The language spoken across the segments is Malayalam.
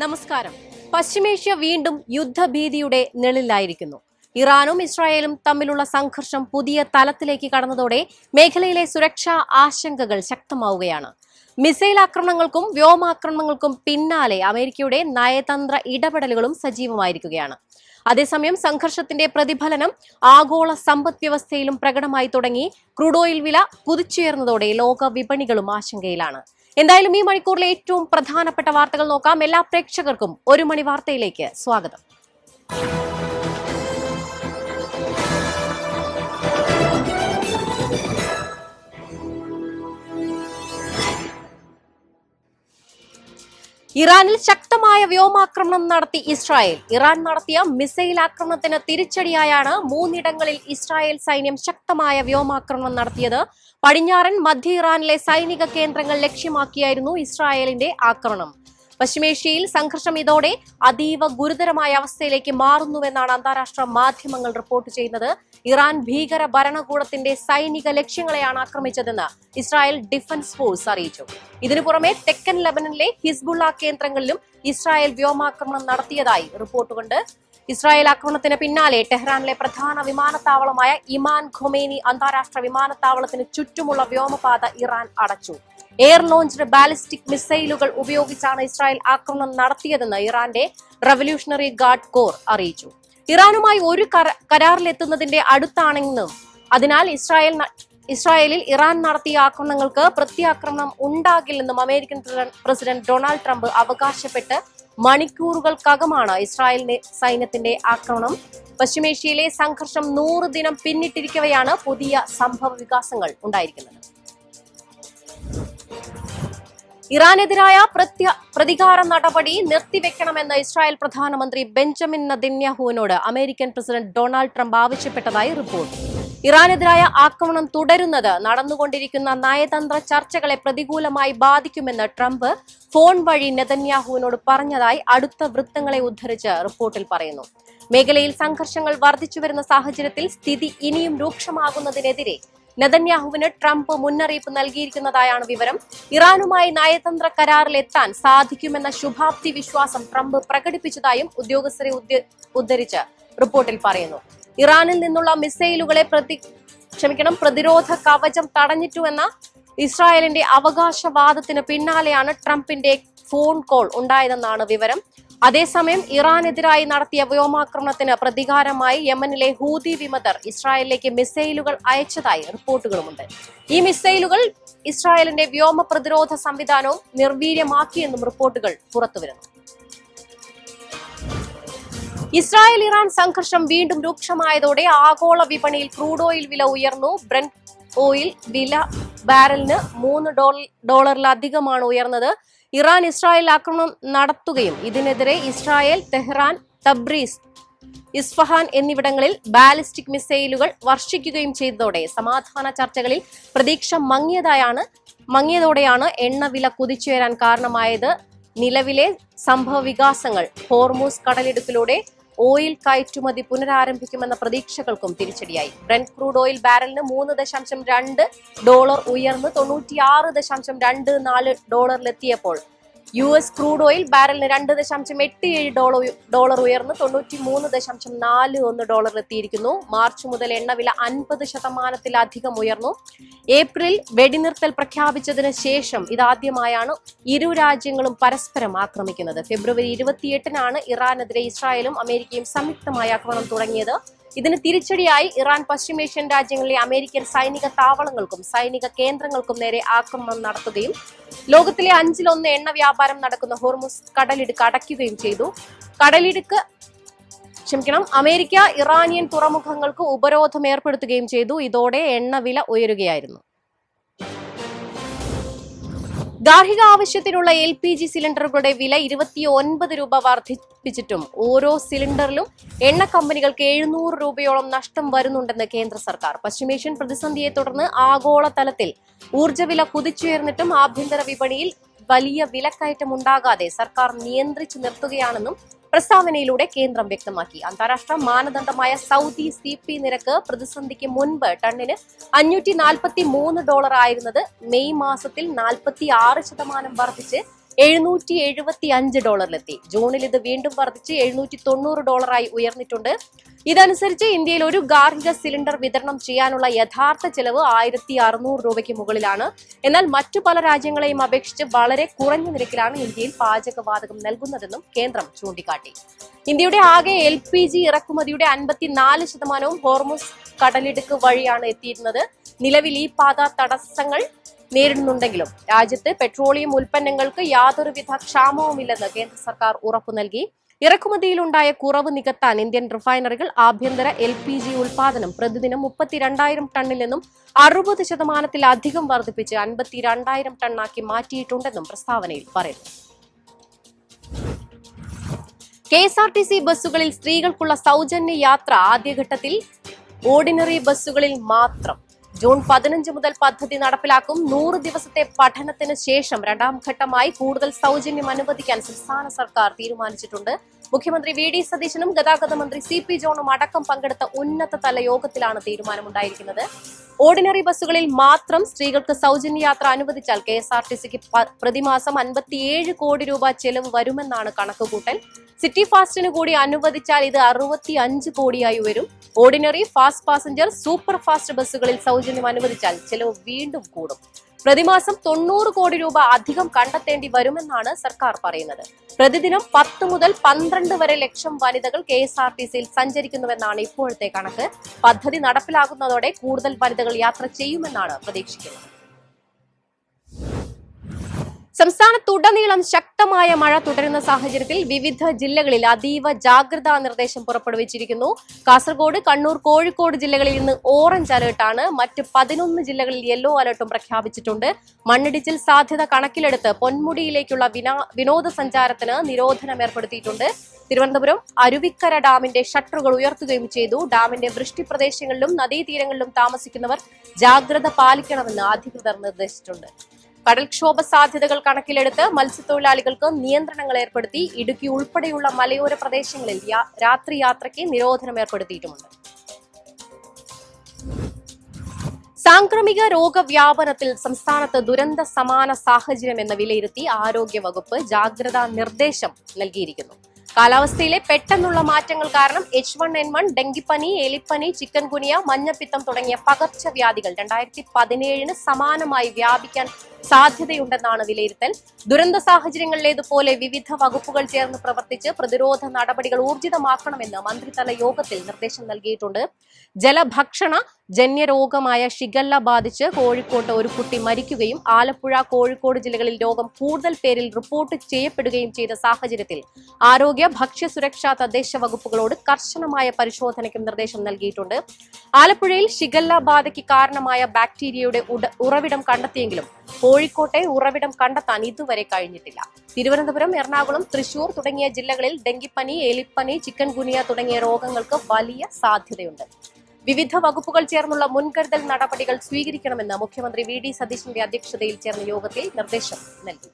നമസ്കാരം. പശ്ചിമേഷ്യ വീണ്ടും യുദ്ധഭീതിയുടെ നിഴലിലായിരിക്കുന്നു. ഇറാനും ഇസ്രായേലും തമ്മിലുള്ള സംഘർഷം പുതിയ തലത്തിലേക്ക് കടന്നതോടെ മേഖലയിലെ സുരക്ഷാ ആശങ്കകൾ ശക്തമാവുകയാണ്. മിസൈൽ ആക്രമണങ്ങൾക്കും വ്യോമാക്രമണങ്ങൾക്കും പിന്നാലെ അമേരിക്കയുടെ നയതന്ത്ര ഇടപെടലുകളും സജീവമായിരിക്കുകയാണ്. അതേസമയം സംഘർഷത്തിന്റെ പ്രതിഫലനം ആഗോള സമ്പദ് വ്യവസ്ഥയിലും പ്രകടമായി തുടങ്ങി. ക്രൂഡ് ഓയിൽ വില കുതിച്ചുയർന്നതോടെ ലോക വിപണികളും ആശങ്കയിലാണ്. എന്തായാലും ഈ മണിക്കൂറിലെ ഏറ്റവും പ്രധാനപ്പെട്ട വാർത്തകൾ നോക്കാം. എല്ലാ പ്രേക്ഷകർക്കും ഒരു മണി വാർത്തയിലേക്ക് സ്വാഗതം. ഇറാനിൽ ശക്തമായ വ്യോമാക്രമണം നടത്തി ഇസ്രായേൽ. ഇറാൻ നടത്തിയ മിസൈൽ ആക്രമണത്തിന് തിരിച്ചടിയായാണ് മൂന്നിടങ്ങളിൽ ഇസ്രായേൽ സൈന്യം ശക്തമായ വ്യോമാക്രമണം നടത്തിയത്. പടിഞ്ഞാറൻ മധ്യ ഇറാനിലെ സൈനിക കേന്ദ്രങ്ങൾ ലക്ഷ്യമാക്കിയായിരുന്നു ഇസ്രായേലിന്റെ ആക്രമണം. പശ്ചിമേഷ്യയിൽ സംഘർഷം ഇതോടെ അതീവ ഗുരുതരമായ അവസ്ഥയിലേക്ക് മാറുന്നുവെന്നാണ് അന്താരാഷ്ട്ര മാധ്യമങ്ങൾ റിപ്പോർട്ട് ചെയ്യുന്നത്. ഇറാൻ ഭീകര ഭരണകൂടത്തിന്റെ സൈനിക ലക്ഷ്യങ്ങളെയാണ് ആക്രമിച്ചതെന്ന് ഇസ്രായേൽ ഡിഫൻസ് ഫോഴ്സ് അറിയിച്ചു. ഇതിനു പുറമെ തെക്കൻ ലബനനിലെ ഹിസ്ബുള്ള കേന്ദ്രങ്ങളിലും ഇസ്രായേൽ വ്യോമാക്രമണം നടത്തിയതായി റിപ്പോർട്ടുകളുണ്ട്. ഇസ്രായേൽ ആക്രമണത്തിന് പിന്നാലെ ടെഹ്റാനിലെ പ്രധാന വിമാനത്താവളമായ ഇമാൻ ഖൊമേനി അന്താരാഷ്ട്ര വിമാനത്താവളത്തിന് ചുറ്റുമുള്ള വ്യോമപാത ഇറാൻ അടച്ചു. എയർ ലോഞ്ച്ഡ് ബാലിസ്റ്റിക് മിസൈലുകൾ ഉപയോഗിച്ചാണ് ഇസ്രായേൽ ആക്രമണം നടത്തിയതെന്ന് ഇറാന്റെ റവല്യൂഷണറി ഗാർഡ് കോർ അറിയിച്ചു. ഇറാനുമായി ഒരു കരാറിലെത്തുന്നതിന്റെ അടുത്താണെന്നും അതിനാൽ ഇസ്രായേലിൽ ഇറാൻ നടത്തിയ ആക്രമണങ്ങൾക്ക് പ്രത്യാക്രമണം ഉണ്ടാകില്ലെന്നും അമേരിക്കൻ പ്രസിഡന്റ് ഡൊണാൾഡ് ട്രംപ് അവകാശപ്പെട്ട് മണിക്കൂറുകൾക്കകമാണ് ഇസ്രായേലിന്റെ സൈന്യത്തിന്റെ ആക്രമണം. പശ്ചിമേഷ്യയിലെ സംഘർഷം 100 ദിനം പിന്നിട്ടിരിക്കവെയാണ് പുതിയ സംഭവ വികാസങ്ങൾ ഉണ്ടായിരിക്കുന്നത്. ഇറാനെതിരായ പ്രതികാര നടപടി നിർത്തിവെക്കണമെന്ന് ഇസ്രായേൽ പ്രധാനമന്ത്രി ബെഞ്ചമിൻ നെതന്യാഹുവിനോട് അമേരിക്കൻ പ്രസിഡന്റ് ഡൊണാൾഡ് ട്രംപ് ആവശ്യപ്പെട്ടതായി റിപ്പോർട്ട്. ഇറാനെതിരായ ആക്രമണം തുടരുന്നത് നടന്നുകൊണ്ടിരിക്കുന്ന നയതന്ത്ര ചർച്ചകളെ പ്രതികൂലമായി ബാധിക്കുമെന്ന് ട്രംപ് ഫോൺ വഴി നെതന്യാഹുവിനോട് പറഞ്ഞതായി അടുത്ത വൃത്തങ്ങളെ ഉദ്ധരിച്ച് റിപ്പോർട്ടിൽ പറയുന്നു. മേഖലയിൽ സംഘർഷങ്ങൾ വർദ്ധിച്ചുവരുന്ന സാഹചര്യത്തിൽ സ്ഥിതി ഇനിയും രൂക്ഷമാകുന്നതിനെതിരെ നെതന്യാഹുവിന് ട്രംപ് മുന്നറിയിപ്പ് നൽകിയിരിക്കുന്നതായാണ് വിവരം. ഇറാനുമായി നയതന്ത്ര കരാറിലെത്താൻ സാധിക്കുമെന്ന ശുഭാപ്തി വിശ്വാസം ട്രംപ് പ്രകടിപ്പിച്ചതായും ഉദ്യോഗസ്ഥരെ ഉദ്ധരിച്ച് റിപ്പോർട്ടിൽ പറയുന്നു. ഇറാനിൽ നിന്നുള്ള മിസൈലുകളെ പ്രതിരോധ കവചം തടഞ്ഞിട്ടുവെന്ന ഇസ്രായേലിന്റെ അവകാശവാദത്തിന് പിന്നാലെയാണ് ട്രംപിന്റെ ഫോൺ കോൾ ഉണ്ടായതെന്നാണ് വിവരം. അതേസമയം ഇറാനെതിരായി നടത്തിയ വ്യോമാക്രമണത്തിന് പ്രതികാരമായി യമനിലെ ഹൂതി വിമതർ ഇസ്രായേലിലേക്ക് മിസൈലുകൾ അയച്ചതായി റിപ്പോർട്ടുകളുമുണ്ട്. ഈ മിസൈലുകൾ ഇസ്രായേലിന്റെ വ്യോമ പ്രതിരോധ സംവിധാനവും നിർവീര്യമാക്കിയെന്നും റിപ്പോർട്ടുകൾ പുറത്തുവരുന്നു. ഇസ്രായേൽ ഇറാൻ സംഘർഷം വീണ്ടും രൂക്ഷമായതോടെ ആഗോള വിപണിയിൽ ക്രൂഡ് ഓയിൽ വില ഉയർന്നു. ബ്രെന്റ് ഓയിൽ വില ബാരലിന് $3 ഉയർന്നത്. ഇറാൻ ഇസ്രായേൽ ആക്രമണം നടത്തുകയും ഇതിനെതിരെ ഇസ്രായേൽ തെഹ്റാൻ, തബ്രീസ്, ഇസ്ഫഹാൻ എന്നിവിടങ്ങളിൽ ബാലിസ്റ്റിക് മിസൈലുകൾ വർഷിക്കുകയും ചെയ്തതോടെ സമാധാന ചർച്ചകളിൽ പ്രതീക്ഷ മങ്ങിയതോടെയാണ് എണ്ണവില കുതിച്ചുയരാൻ കാരണമായത്. നിലവിലെ സംഭവ വികാസങ്ങൾ ഹോർമൂസ് കടലിടുക്കിലൂടെ ഓയിൽ കയറ്റുമതി പുനരാരംഭിക്കുമെന്ന പ്രതീക്ഷകൾക്കും തിരിച്ചടിയായി. ബ്രെന്റ് ക്രൂഡ് ഓയിൽ ബാരലിന് $3.2 ഉയർന്ന് $96.24 US ക്രൂഡ് ഓയിൽ ബാരലിന് $2.87 ഉയർന്ന് $93.41 മാർച്ച് മുതൽ എണ്ണവില 50% ഉയർന്നു. ഏപ്രിൽ വെടിനിർത്തൽ പ്രഖ്യാപിച്ചതിന് ശേഷം ഇതാദ്യമായാണ് ഇരു രാജ്യങ്ങളും പരസ്പരം ആക്രമിക്കുന്നത്. ഫെബ്രുവരി 28 ഇറാനെതിരെ ഇസ്രായേലും അമേരിക്കയും സംയുക്തമായി ആക്രമണം തുടങ്ങിയത്. ഇതിന് തിരിച്ചടിയായി ഇറാൻ പശ്ചിമേഷ്യൻ രാജ്യങ്ങളിലെ അമേരിക്കൻ സൈനിക താവളങ്ങൾക്കും സൈനിക കേന്ദ്രങ്ങൾക്കും നേരെ ആക്രമണം നടത്തുകയും ലോകത്തിലെ 1/5 എണ്ണ വ്യാപാരം നടക്കുന്ന ഹോർമുസ് കടലിടുക്ക് അടയ്ക്കുകയും ചെയ്തു. അമേരിക്ക ഇറാനിയൻ തുറമുഖങ്ങൾക്ക് ഉപരോധം ഏർപ്പെടുത്തുകയും ചെയ്തു. ഇതോടെ എണ്ണവില ഉയരുകയായിരുന്നു. ഗാർഹിക ആവശ്യത്തിനുള്ള LPG സിലിണ്ടറുകളുടെ വില 29 രൂപ വർദ്ധിപ്പിച്ചിട്ടും ഓരോ സിലിണ്ടറിലും എണ്ണ കമ്പനികൾക്ക് 700 രൂപയോളം നഷ്ടം വരുന്നുണ്ടെന്ന് കേന്ദ്ര സർക്കാർ. പശ്ചിമേഷ്യൻ പ്രതിസന്ധിയെ തുടർന്ന് ആഗോള തലത്തിൽ ഊർജ്ജവില കുതിച്ചുയർന്നിട്ടും ആഭ്യന്തര വിപണിയിൽ വലിയ വിലക്കയറ്റം ഉണ്ടാകാതെ സർക്കാർ നിയന്ത്രിച്ചു നിർത്തുകയാണെന്നും പ്രസ്താവനയിലൂടെ കേന്ദ്രം വ്യക്തമാക്കി. അന്താരാഷ്ട്ര മാനദണ്ഡമായ സൗദി CP നിരക്ക് പ്രതിസന്ധിക്ക് മുൻപ് ടണ്ണിന് $543 ആയിരുന്നത് മെയ് മാസത്തിൽ 46% വർദ്ധിച്ച് $775 ജൂണിൽ ഇത് വീണ്ടും വർദ്ധിച്ച് $790 ഉയർന്നിട്ടുണ്ട്. ഇതനുസരിച്ച് ഇന്ത്യയിൽ ഒരു ഗാർഹിക സിലിണ്ടർ വിതരണം ചെയ്യാനുള്ള യഥാർത്ഥ ചെലവ് $1600 മുകളിലാണ്. എന്നാൽ മറ്റു പല രാജ്യങ്ങളെയും അപേക്ഷിച്ച് വളരെ കുറഞ്ഞ നിരക്കിലാണ് ഇന്ത്യയിൽ പാചകവാതകം നൽകുന്നതെന്നും കേന്ദ്രം ചൂണ്ടിക്കാട്ടി. ഇന്ത്യയുടെ ആകെ LPG ഇറക്കുമതിയുടെ 54% ഹോർമുസ് കടലിടുക്ക് വഴിയാണ് എത്തിയിരുന്നത്. നിലവിൽ ഈ പാത തടസ്സങ്ങൾ നേരിടുന്നുണ്ടെങ്കിലും രാജ്യത്ത് പെട്രോളിയം ഉൽപ്പന്നങ്ങൾക്ക് യാതൊരുവിധ ക്ഷാമവുമില്ലെന്ന് കേന്ദ്ര സർക്കാർ ഉറപ്പു നൽകി. ഇറക്കുമതിയിലുണ്ടായ കുറവ് നികത്താൻ ഇന്ത്യൻ റിഫൈനറികൾ ആഭ്യന്തര LPG ഉൽപാദനം പ്രതിദിനം 32,000 ടണ്ണിൽ നിന്നും 60% വർദ്ധിപ്പിച്ച് 52,000 ടണ്ണാക്കി മാറ്റിയിട്ടുണ്ടെന്നും പ്രസ്താവനയിൽ പറയുന്നു. KSRTC ബസ്സുകളിൽ സ്ത്രീകൾക്കുള്ള സൗജന്യ യാത്ര ആദ്യഘട്ടത്തിൽ ഓർഡിനറി ബസ്സുകളിൽ മാത്രം. ജൂൺ 15 മുതൽ പദ്ധതി നടപ്പിലാക്കും. 100 ദിവസത്തെ പഠനത്തിന് ശേഷം രണ്ടാം ഘട്ടമായി കൂടുതൽ സൗജന്യം അനുവദിക്കാൻ സംസ്ഥാന സർക്കാർ തീരുമാനിച്ചിട്ടുണ്ട്. മുഖ്യമന്ത്രി VD സതീശനും ഗതാഗത മന്ത്രി CP ജോണും അടക്കം പങ്കെടുത്ത ഉന്നതതല യോഗത്തിലാണ് തീരുമാനമുണ്ടായിരിക്കുന്നത്. ഓർഡിനറി ബസ്സുകളിൽ മാത്രം സ്ത്രീകൾക്ക് സൗജന്യ യാത്ര അനുവദിച്ചാൽ KSRTCക്ക് പ്രതിമാസം 57 കോടി രൂപ ചെലവ് വരുമെന്നാണ് കണക്കുകൂട്ടൽ. സിറ്റി ഫാസ്റ്റിന് കൂടി അനുവദിച്ചാൽ ഇത് 65 കോടിയായി വരും. Ordinary, fast passenger, super fast ബസ്സുകളിൽ സൗജന്യം അനുവദിച്ചാൽ ചെലവ് വീണ്ടും കൂടും. പ്രതിമാസം 90 കോടി രൂപ അധികം കണ്ടെത്തേണ്ടി വരുമെന്നാണ് സർക്കാർ പറയുന്നത്. പ്രതിദിനം 10 മുതൽ 12 വരെ ലക്ഷം വനിതകൾ KSRTCയിൽ സഞ്ചരിക്കുന്നുവെന്നാണ് ഇപ്പോഴത്തെ കണക്ക്. പദ്ധതി നടപ്പിലാകുന്നതോടെ കൂടുതൽ വനിതകൾ യാത്ര ചെയ്യുമെന്നാണ് പ്രതീക്ഷിക്കുന്നത്. സംസ്ഥാനത്തുടനീളം ശക്തമായ മഴ തുടരുന്ന സാഹചര്യത്തിൽ വിവിധ ജില്ലകളിൽ അതീവ ജാഗ്രതാ നിർദ്ദേശം പുറപ്പെടുവിച്ചിരിക്കുന്നു. കാസർഗോഡ്, കണ്ണൂർ, കോഴിക്കോട് ജില്ലകളിൽ ഇന്ന് ഓറഞ്ച് അലർട്ടാണ്. മറ്റ് 11 ജില്ലകളിൽ യെല്ലോ അലർട്ടും പ്രഖ്യാപിച്ചിട്ടുണ്ട്. മണ്ണിടിച്ചിൽ സാധ്യത കണക്കിലെടുത്ത് പൊന്മുടിയിലേക്കുള്ള വിനോദസഞ്ചാരത്തിന് നിരോധനം ഏർപ്പെടുത്തിയിട്ടുണ്ട്. തിരുവനന്തപുരം അരുവിക്കര ഡാമിന്റെ ഷട്ടറുകൾ ഉയർത്തുകയും ചെയ്തു. ഡാമിന്റെ വൃഷ്ടിപ്രദേശങ്ങളിലും നദീതീരങ്ങളിലും താമസിക്കുന്നവർ ജാഗ്രത പാലിക്കണമെന്ന് അധികൃതർ നിർദ്ദേശിച്ചിട്ടുണ്ട്. കടൽക്ഷോഭ സാധ്യതകൾ കണക്കിലെടുത്ത് മത്സ്യത്തൊഴിലാളികൾക്ക് നിയന്ത്രണങ്ങൾ ഏർപ്പെടുത്തി. ഇടുക്കി ഉൾപ്പെടെയുള്ള മലയോര പ്രദേശങ്ങളിൽ രാത്രി യാത്രയ്ക്ക് നിരോധനം ഏർപ്പെടുത്തിയിട്ടുമുണ്ട്. സാംക്രമിക രോഗവ്യാപനത്തിൽ സംസ്ഥാനത്ത് ദുരന്ത സമാന സാഹചര്യമെന്ന് വിലയിരുത്തി ആരോഗ്യവകുപ്പ് ജാഗ്രതാ നിർദ്ദേശം നൽകിയിരിക്കുന്നു. കാലാവസ്ഥയിലെ പെട്ടെന്നുള്ള മാറ്റങ്ങൾ കാരണം H1N1, ഡെങ്കിപ്പനി, എലിപ്പനി, ചിക്കൻ ഗുനിയ, മഞ്ഞപ്പിത്തം തുടങ്ങിയ പകർച്ചവ്യാധികൾ 2017 സമാനമായി വ്യാപിക്കാൻ സാധ്യതയുണ്ടെന്നാണ് വിലയിരുത്തൽ. ദുരന്ത സാഹചര്യങ്ങളിലേതുപോലെ വിവിധ വകുപ്പുകൾ ചേർന്ന് പ്രവർത്തിച്ച് പ്രതിരോധ നടപടികൾ ഊർജിതമാക്കണമെന്ന് മന്ത്രിതല യോഗത്തിൽ നിർദ്ദേശം നൽകിയിട്ടുണ്ട്. ജലഭക്ഷണ ജന്യരോഗമായ ഷിഗല്ല ബാധിച്ച് കോഴിക്കോട്ട് ഒരു കുട്ടി മരിക്കുകയും ആലപ്പുഴ, കോഴിക്കോട് ജില്ലകളിൽ രോഗം കൂടുതൽ പേരിൽ റിപ്പോർട്ട് ചെയ്യപ്പെടുകയും ചെയ്ത സാഹചര്യത്തിൽ ആരോഗ്യ ഭക്ഷ്യസുരക്ഷാ തദ്ദേശ വകുപ്പുകളോട് കർശനമായ പരിശോധനയ്ക്കും നിർദ്ദേശം നൽകിയിട്ടുണ്ട്. ആലപ്പുഴയിൽ ഷിഗല്ല ബാധയ്ക്ക് കാരണമായ ബാക്ടീരിയയുടെ ഉറവിടം കണ്ടെത്തിയെങ്കിലും കോഴിക്കോട്ടെ ഉറവിടം കണ്ടെത്താൻ ഇതുവരെ കഴിഞ്ഞിട്ടില്ല. തിരുവനന്തപുരം, എറണാകുളം, തൃശൂർ തുടങ്ങിയ ജില്ലകളിൽ ഡെങ്കിപ്പനി, എലിപ്പനി, ചിക്കൻ ഗുനിയ തുടങ്ങിയ രോഗങ്ങൾക്ക് വലിയ സാധ്യതയുണ്ട്. വിവിധ വകുപ്പുകൾ ചേർന്നുള്ള മുൻകരുതൽ നടപടികൾ സ്വീകരിക്കണമെന്ന് മുഖ്യമന്ത്രി VD സതീശന്റെ അധ്യക്ഷതയിൽ ചേർന്ന യോഗത്തിൽ നിർദ്ദേശം നൽകി.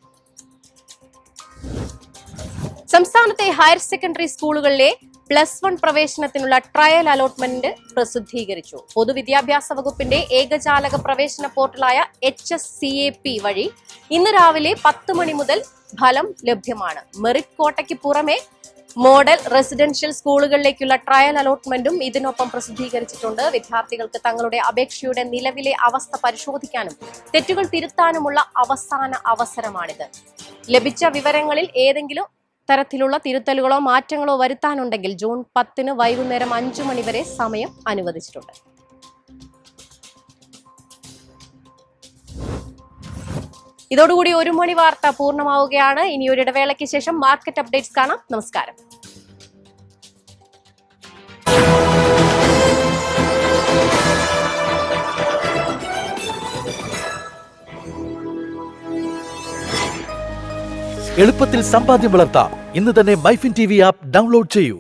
സംസ്ഥാനത്തെ ഹയർ സെക്കൻഡറി സ്കൂളുകളിലെ +1 പ്രവേശനത്തിനുള്ള ട്രയൽ അലോട്ട്മെന്റ് പ്രസിദ്ധീകരിച്ചു. പൊതുവിദ്യാഭ്യാസ വകുപ്പിന്റെ ഏകജാലക പ്രവേശന പോർട്ടലായ HSCAP വഴി ഇന്ന് രാവിലെ 10 മണി മുതൽ ഫലം ലഭ്യമാണ്. മെറിറ്റ് കോട്ടയ്ക്ക് പുറമെ മോഡൽ റെസിഡൻഷ്യൽ സ്കൂളുകളിലേക്കുള്ള ട്രയൽ അലോട്ട്മെന്റും ഇതിനൊപ്പം പ്രസിദ്ധീകരിച്ചിട്ടുണ്ട്. വിദ്യാർത്ഥികൾക്ക് തങ്ങളുടെ അപേക്ഷയുടെ നിലവിലെ അവസ്ഥ പരിശോധിക്കാനും തെറ്റുകൾ തിരുത്താനുമുള്ള അവസാന അവസരമാണിത്. ലഭിച്ച വിവരങ്ങളിൽ ഏതെങ്കിലും തരത്തിലുള്ള തിരുത്തലുകളോ മാറ്റങ്ങളോ വരുത്താനുണ്ടെങ്കിൽ ജൂൺ 10 വൈകുന്നേരം 5 മണി വരെ സമയം അനുവദിച്ചിട്ടുണ്ട്. ഇതോടുകൂടി 1 മണി വാർത്ത പൂർണ്ണമാവുകയാണ്. ഇനി ഒരു ഇടവേളയ്ക്ക് ശേഷം മാർക്കറ്റ് അപ്ഡേറ്റ്സ് കാണാം. നമസ്കാരം. എളുപ്പത്തിൽ സമ്പാദ്യം വളർത്താം. ഇന്ന് തന്നെ മൈഫിൻ TV ആപ്പ് ഡൗൺലോഡ് ചെയ്യൂ.